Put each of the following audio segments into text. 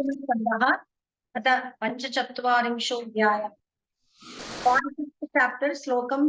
पंचमस्कन्धः अथ पंचचत्वारिंशोऽध्यायः 46th chapter श्लोकं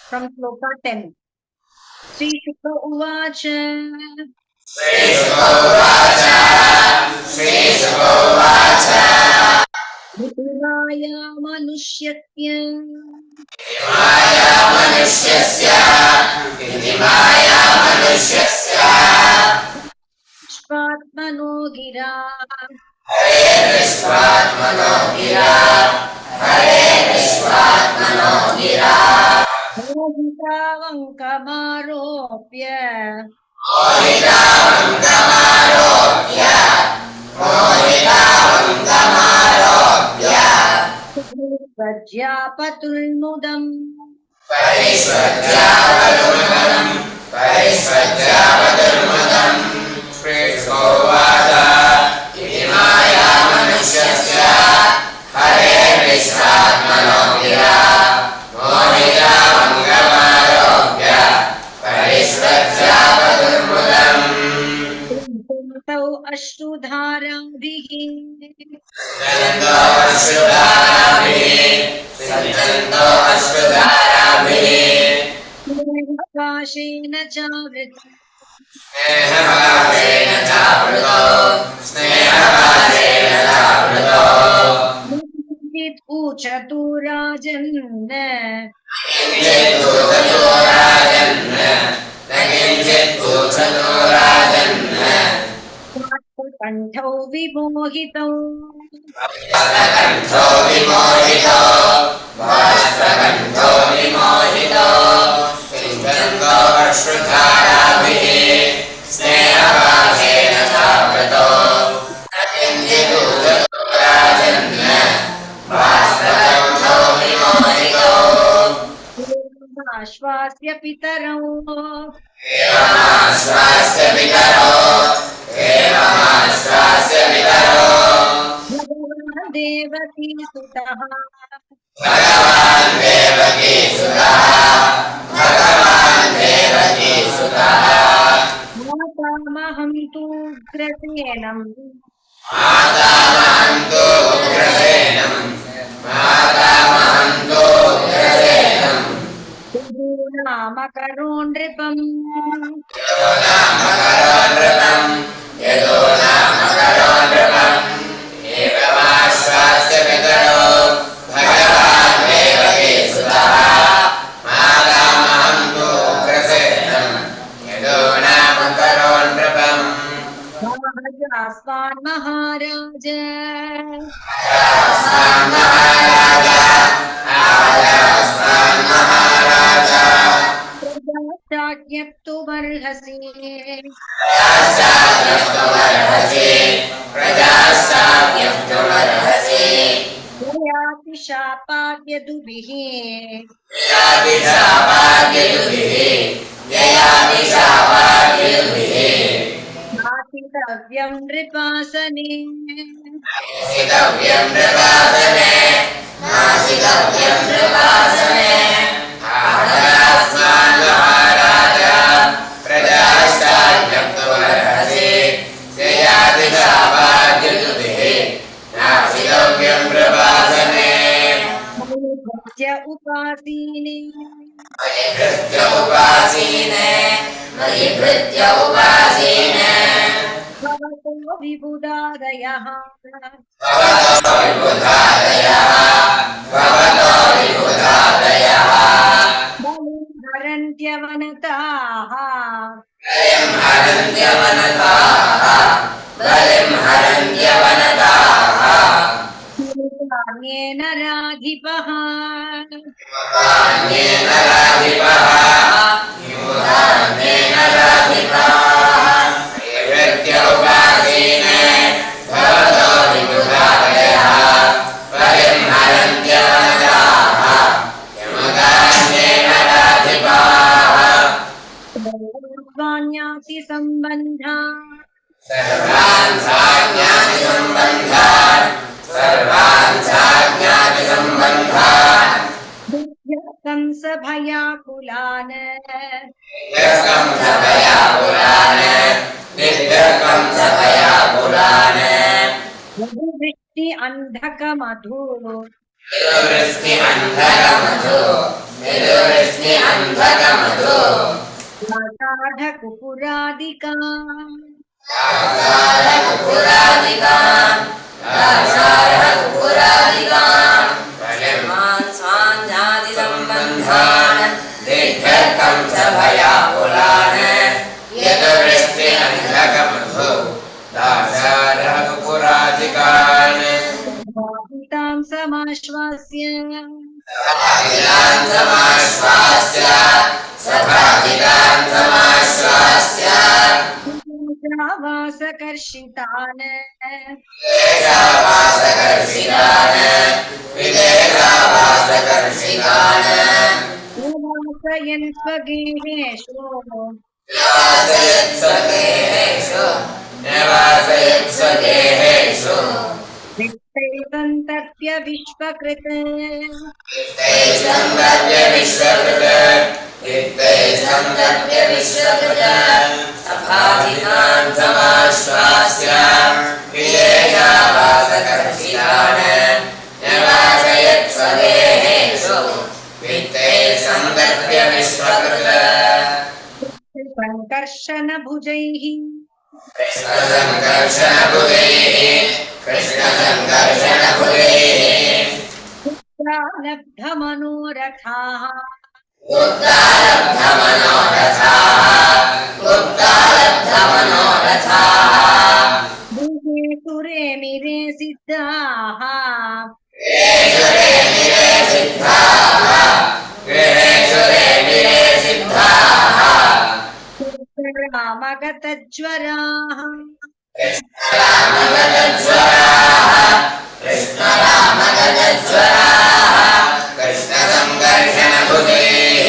from श्लोका 10 श्रीशुक उवाच ऋतुराया मनुष्यस्य विश्वात्मनो गिरा मोहितावङ्कमारोप्य परिष्वज्यापतुर्मुदम् तौ अश्रुधाराभिः स्नेहपाशेन चावृतम् किञ्चित् ऊचतु राजन् कंठौ विमोहितौ आश्वास्य पितरौ भगवान् देवकी सुतः मातामहं तु उग्रसेनम् नामकरो नृपम् आस्वान् महाराज प्रजास्ताज्ञप्तुमर्हसि ययाति शापाद्यदुभिः नासितव्यं नृपासने उपासीने भवतो विबुधादयः बलिं हरन्त्यवनताः किमुतान्येन राधिपः सर्वाण्याति सम्बन्धा कंसभयाकुलान् अन्धकमधु यदुवृष्णि अन्धकमधु यदुवृष्णि अन्धकमधु दासाढकुपुरादिकान् दासाढकुपुरादिकान् दासाढकुपुरादिकान् प्रलिमान् स्वाञ्जातिसम्बन्धान् दीर्घकं च भयाकुलान् यदुवृष्णि अन्धकमधु दासाढकुपुरादिकान् बाधितां समाश्वास्य सभाजितान् समाश्वास्य सभाजितान् समाश्वास्य वासकर्षितान् विदेशावासकर्षितान् विदेशावासकर्षितान् निवासयन् स्वगेहेषु निवासयत्स्वगेहेषु निवासयत्स्वगेहेषु वित्तैः सन्तर्प्य विश्वकृत् वित्तैः सन्दर्प्य विश्वकृत् वित्तैः सन्दर्प्य विश्वकृत् सभाजितान् समाश्वास्य विदेशावासकर्षितान् निवासयत्स्वगेहेषु वित्तैः सन्दर्प्य विश्वकृत् सङ्कर्षणभुजैः कृष्णसङ्कर्षणभुजैः कृष्णसङ्कर्षणभुजैः लब्धमनोरथाः उत्तालब्धमनोरथाः उत्तालब्धमनोरथाः गृहे सुरे मिरे सिद्धाः गृहेषु रेमिरे सिद्धाः गृहेषु रेमिरे सिद्धाः रामगतज्वराः कृष्णरामगतज्वराः कृष्णरामगतज्वराः कृष्णसङ्कर्षणभुजैः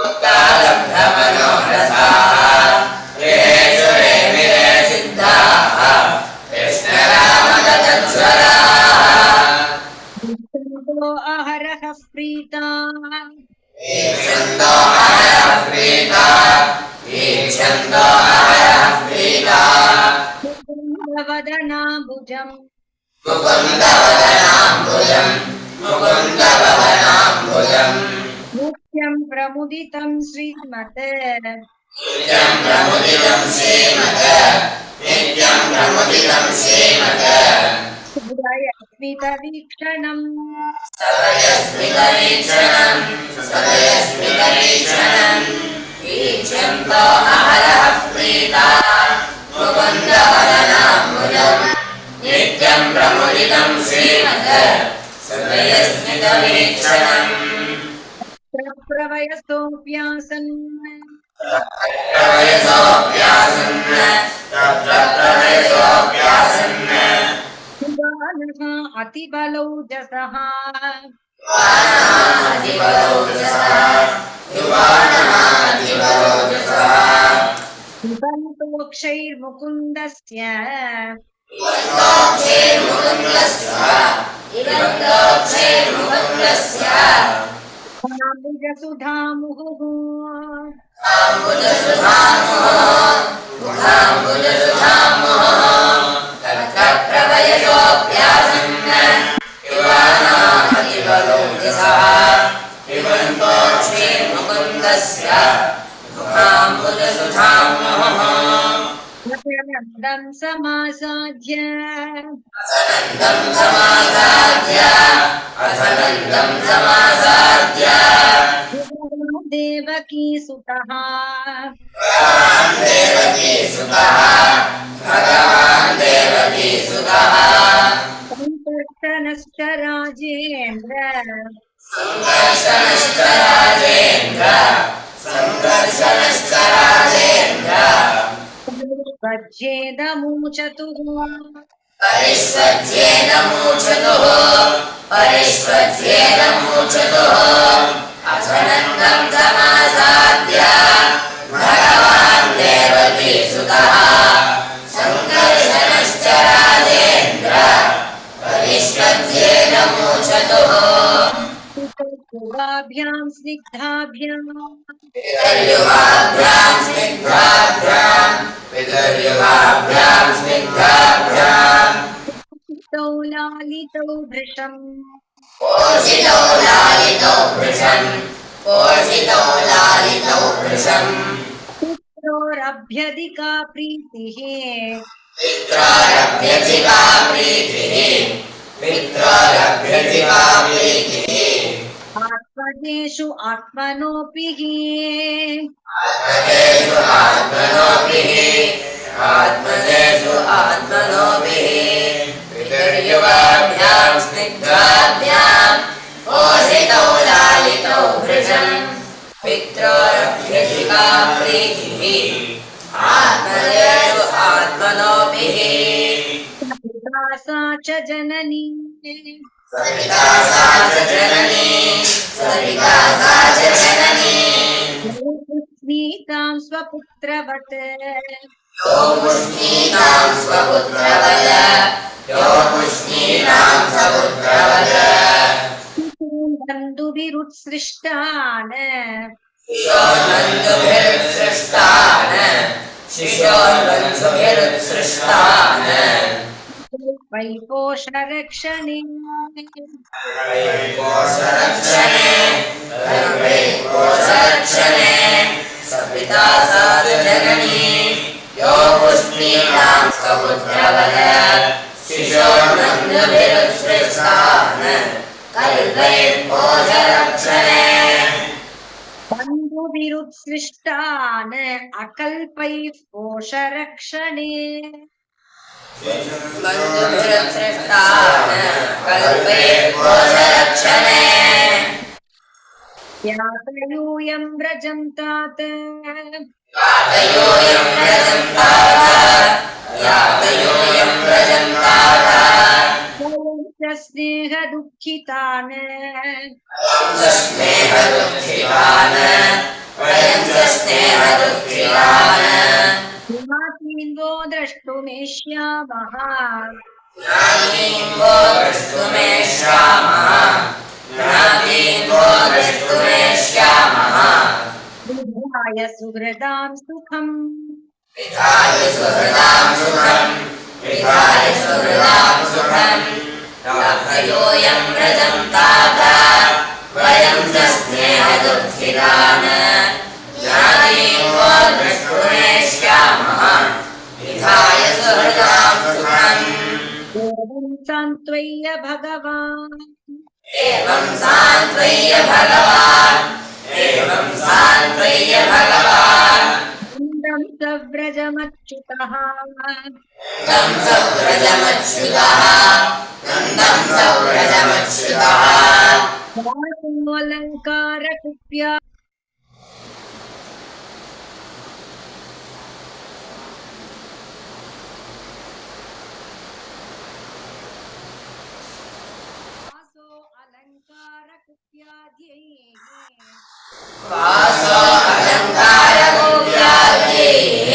उत्तालब्धमनोरथाः गृहेषु रेमिरे सिद्धाः कृष्णरामगतज्वराः ईक्षन्तो अहरः प्रीताः ईक्षन्तो अहरः प्रीताः ईक्षन्तो अहरः प्रीताः वदनाम्बुजम् मुकुन्दवदनाम्बुजम् मुकुन्दवदनाम्बुजम् नित्यं प्रमुदितं श्रीमत् नित्यं प्रमुदितं श्रीमत् नित्यं प्रमुदितं श्रीमत् हृदयस्मितवीक्षणम् सदयस्मितवीक्षणम् सदयस्मितवीक्षणम् ईक्षन्तो अहरः प्रीताः मुकुन्दवदनाम्बुजम् नित्यं प्रमुदितं श्रीमत् सदयस्मितवीक्षणम् प्रवयसोऽप्यासन् प्रवयसोऽप्यासन् तत्र प्रवयसोऽप्यासन् युवानः अतिबलौजसः पिबन्तोक्षैर्मुकुन्दस्य काम्बुजसुधामुहुः नन्दं समासाद्य देवकी सुतः संकर्षणश्च राजेन्द्र परिष्वज्येदमूचतुः अथनन्दं समासाद्य भगवान् देवकी सुतः सङ्कर्षणश्च राजेन्द्र परिष्वज्येदमूचतुः युवाभ्यां स्निग्धाभ्याम् पितर्युवाभ्यां स्निग्धाभ्यां स्निग्धाभ्यां तौ लालित्य पोषितो लालितो वृषम् पोषितो लालितो वृषम् पित्रोरभ्यधिका प्रीतिः पित्रारभ्यधिका प्रीतिः पित्रारभ्यधिका प्रीतिः आत्मजेषु आत्मनोऽपि आत्मजेषु आत्मनोभिः आत्मजेषु आत्मनोभिः पितर्युगाभ्यां स्निग्धाभ्यां पोषितो लालितो वृषम् पित्रोरभ्यधिका प्रीतिः आत्मजेषु आत्मनोभिः पिता सा च जननी सविता सा च जननी सविता सा च जननी स्नीतां स्वपुत्रवत् यो पुष्णीतां स्वपुत्रवत् यो पुष्णीतां स्वपुत्रवत् बन्धुभिरुत्सृष्टान् शिशोर्बन्धुभिरुत्सृष्टान् शिशोर्बन्धुभिरुत्सृष्टान् वैपोषरक्षणे कोशरक्षणे कोशरक्षणे सविता सा च जननी यो पुष्णीतां स्वपुत्रवत् शिशोर्बन्धुभिरुत्सृष्टान् कल्पैर्कोशरक्षणे बन्धुभिरुत्सृष्टान् अकल्पैः पोषरक्षणे बन्धुभिरुत्सृष्टान् कल्पैर्कोशरक्षणे यातयूयं व्रजं तात यातयोऽयं व्रजं तात यातयोऽयं व्रजं तात वयं च स्नेहदुःखितान् स्नेहदुःखितान् वयं च स्नेहदुःखितान् ज्ञातीन्द्वो द्रष्टुमेष्यामः ज्ञातीन्वो द्रष्टुमेष्यामः ज्ञातीन्वो द्रष्टुमेष्यामः विधाय सुहृदां सुखम् विधाय सुहृदां सुखम् विधाय सुहृदां सुखम् यातयोऽयं व्रजं तात वयं च स्नेहदुःखितान् ज्ञातीन्वो द्रष्टुमेष्यामः विधाय सुहृदां सुखम् एवं सान्त्वय्य भगवान् एवं सान्त्वय्य भगवान् एवं सान्त्वय्य भगवान् नन्दं स व्रजमच्युतः नन्दं स व्रजमच्युतः नन्दं स व्रजमच्युतः वासोऽलङ्कारकुप्या वासो अलङ्कारकुप्याद्यैः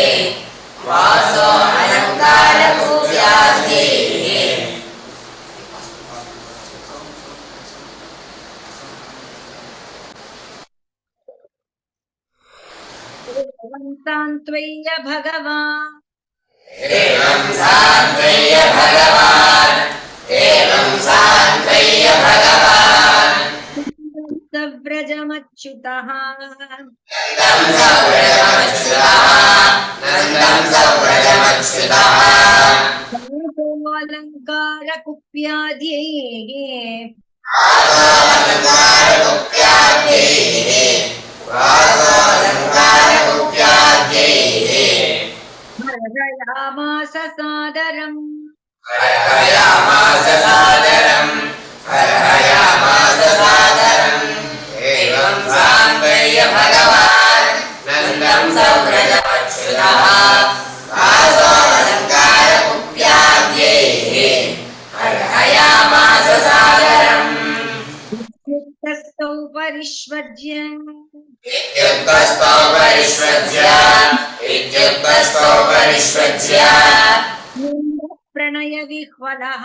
वासो अलङ्कारकुप्याद्यैः एवं सान्त्वय्य भगवान् एवं सान्त्वय्य भगवान् एवं सान्त्वय्य भगवान् स व्रजमच्युतः नन्दं स व्रजमच्युतः नन्दं स व्रजमच्युतः वासोऽलङ्कारकुप्याद्यैः वासो अलङ्कारकुप्याद्यैः वासो अलङ्कारकुप्याद्यैः हरयामास सादरम् हरयामास सादरम् हरयामास सादरम् एवं सान्त्वय्य भगवान् नन्दं स व्रजमच्युतः वासो अलङ्कारकुप्याद्यैः हरयामास सादरम् इत्युक्तस्तौ परिष्वज्य इत्युक्तस्थो परिष्वज्य इत्युक्तस्थो परिष्वज्य प्रणयविह्वलः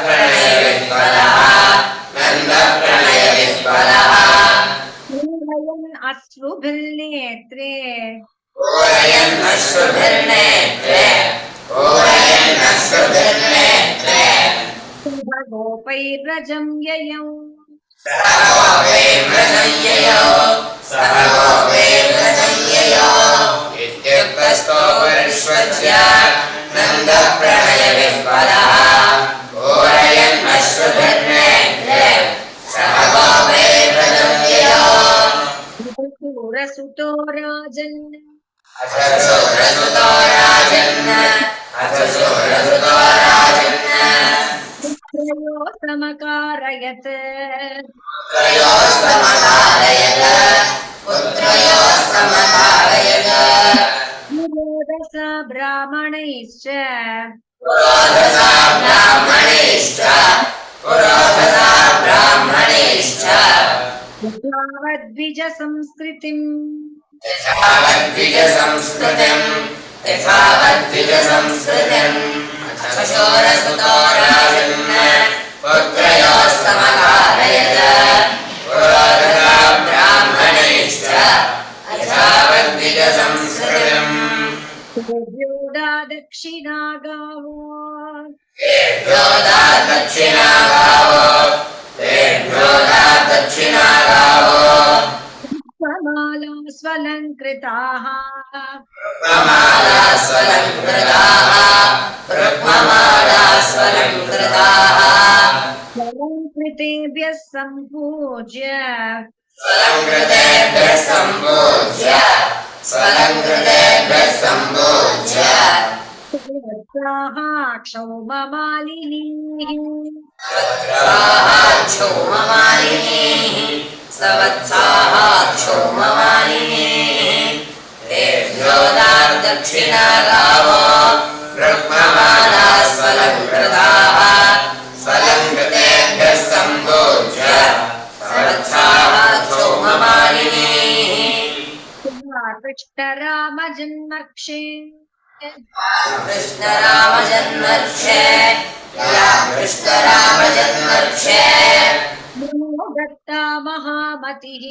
नन्दप्रणयविह्वलः नन्दप्रणयविह्वलः पूरयन् अश्रुभिर्नेत्रे पूरयन् अश्रुभिर्नेत्रे पूरयन् अश्रुभिर्नेत्रे गोप गोपैर्व्रजं ययौ इत्युक्तस्तो परिष्वज्य नन्दः प्रणयविह्वलः पूरयन् अश्रुभिर्नेत्रे सह गोपैर्व्रजं ययौ सुरसुतो राजन् अथशूरसुतो राजन् पुत्रयो समकारयत् पुत्रयोस्तमकारयत् निरोधसा ब्राह्मणैश्च पुरोधसा द्विज संस्कृतिम् यथावद्विजसंस्कृतिम् अथशूरसुतो राजन् पुत्रयोस्तमकारयत् पुरोधसा ब्राह्मणैश्च यथावद्विजसंस्कृतिम् योदा दक्षिणा गावो दक्षिणा गावो समाला स्वलङ्कृताः स्वलङ्कृतेभ्यः सम्पूज्य वत्साः क्षौममालिनीः दक्षिणा गावो ब्रह्ममाला स्वलङ्कृताः स्वलङ्कृतेभ्यः सम्पूज्य सवत्साः क्षौममालिनीः कृष्णरामजन्मर्क्षे कृष्णरामजन्मर्क्षे नमो दत्ता महामतिः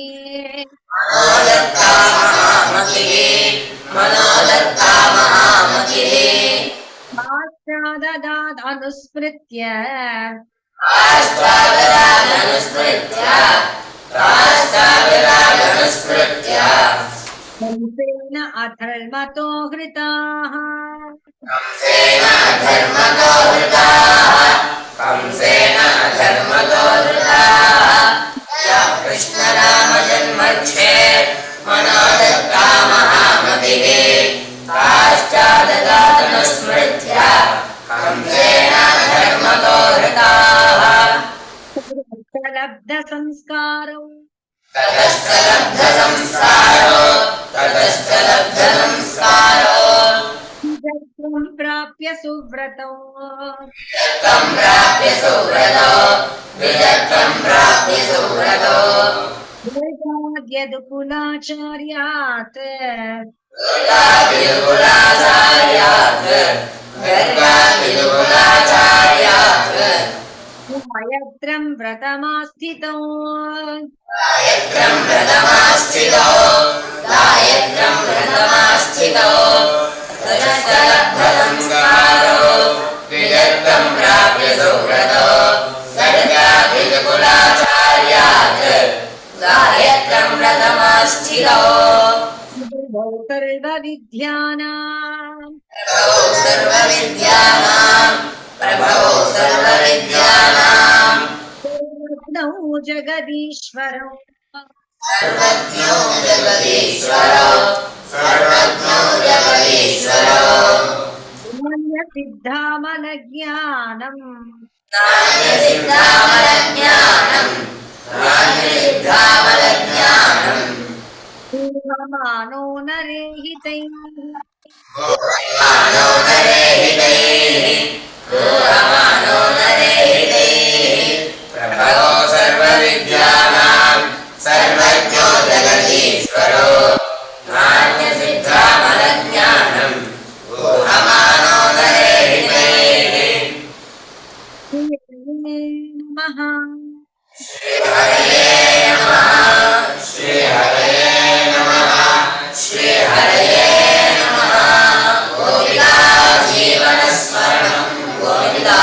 मनोदत्ता महामतिः पाश्चाददादनुस्मृत्य राष्ट्राविराजनुस्मृत्य कंसेन अधर्मतो हृताः कंसेन अधर्मतो कृष्णरामजन्मर्क्षे मनोदत्ता महामतिः पाश्चाददातनुस्मृत्य कंसेन अधर्मतो हृताः लब्ध संस्कारो ततश्च लब्धसंस्कारो त्वं प्राप्य सुव्रतौ यदुकुलाचार्यात् यत्रं व्रतमास्थितौ प्रभवो सर्वविद्यानां सर्वज्ञौ जगदीश्वरौ सर्वज्ञो जगदीश्वरो सिद्धामलज्ञानम् पूर्वमानो नरेहितैः प्रभवो सर्वविद्यानां सर्वज्ञो जगदीश्वरो नान्यसिद्धामलज्ञानम् ऊहमानो नरेहितैः नमः श्रीहरये नमः गोविन्दा जीवनस्मरणं गोविन्दा